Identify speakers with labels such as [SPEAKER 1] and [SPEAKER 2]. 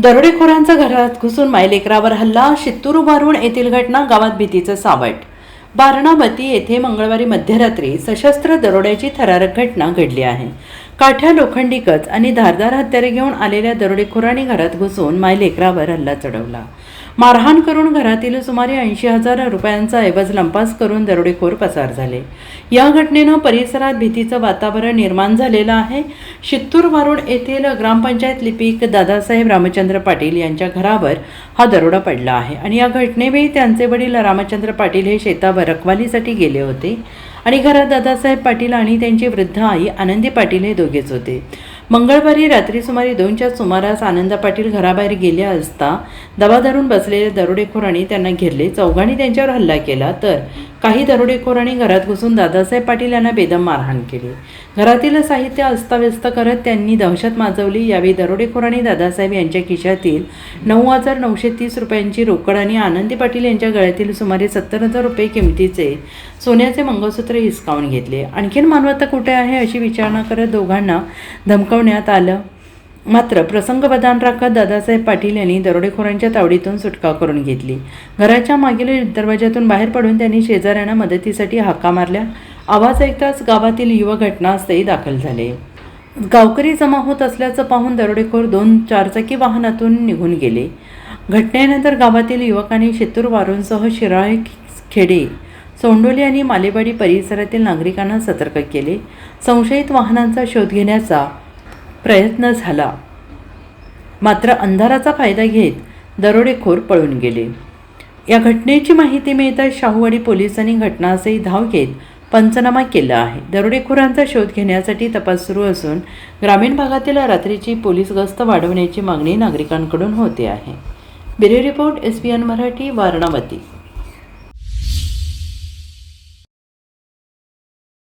[SPEAKER 1] दरोडेखोरांचा घरात घुसून मायलेकरावर हल्ला, शित्तूर वारुण येथील घटना, गावात भीतीचं सावट. बारणावती येथे मंगळवारी मध्यरात्री सशस्त्र दरोड्याची थरारक घटना घडली आहे. काठ्या, लोखंडी कच आणि धारदार हत्यारे घेऊन आलेल्या दरोडेखोरांनी घरात घुसून मायलेकरावर हल्ला चढवला. मारहाण करून घरातील सुमारे 80,000 रुपयांचा ऐवज लंपास करून दरोडेखोर पसार झाले. या घटनेनं परिसरात भीतीचं वातावरण निर्माण झालेलं आहे. शित्तूर वारुण येथील ग्रामपंचायत लिपिक दादासाहेब रामचंद्र पाटील यांच्या घरावर हा दरोडा पडला आहे आणि या घटनेवेळी त्यांचे वडील रामचंद्र पाटील हे शेतावर रखवालीसाठी गेले होते आणि घरात दादासाहेब पाटील आणि त्यांची वृद्ध आई आनंदी पाटील हे दोघेच होते. मंगळवारी रात्री सुमारे 2च्या सुमारास आनंदा पाटील घराबाहेर गेल्या असता दबा धरून बसलेल्या दरोडेखोरांनी त्यांना घेरले. चौघांनी त्यांच्यावर हल्ला केला तर काही दरोडेखोरांनी घरात घुसून दादासाहेब पाटील यांना बेदम मारहाण केली. घरातील साहित्य अस्ताव्यस्त करत त्यांनी दहशत माजवली. यावेळी दरोडेखोरांनी दादासाहेब यांच्या खिशातील 9,930 रुपयांची रोकड आणि आनंदी पाटील यांच्या गळ्यातील सुमारे 70,000 रुपये किमतीचे सोन्याचे मंगळसूत्र हिसकावून घेतले. आणखीन मालमत्ता कुठे आहे अशी विचारणा करत दोघांना धमकावण्यात आलं. मात्र प्रसंग बदान राखत दादासाहेब पाटील यांनी दरोडेखोरांच्या तावडीतून सुटका करून घेतली. घराच्या मागील दरवाजातून बाहेर पडून त्यांनी शेजाऱ्यांना मदतीसाठी हाका मारल्या. आवाज ऐकताच गावातील युवक घटनास्थळी दाखल झाले. गावकरी जमा होत असल्याचं पाहून दरोडेखोर 2 चारचाकी वाहनातून निघून गेले. घटनेनंतर गावातील युवकांनी शित्तूर वारुणसह शिराळे खेडे, सोंडोली आणि मालेवाडी परिसरातील नागरिकांना सतर्क केले. संशयित वाहनांचा शोध घेण्याचा प्रयत्न झाला, मात्र अंधाराचा फायदा घेत दरोडेखोर पळून गेले. या घटनेची माहिती मिळताच शाहूवाडी पोलिसांनी घटनास्थळी धाव घेत पंचनामा केला आहे. दरोडेखोरांचा शोध घेण्यासाठी तपास सुरू असून ग्रामीण भागातील रात्रीची पोलीस गस्त वाढवण्याची मागणी नागरिकांकडून होते आहे. Bureau report, SBN Marathi, वारणावती.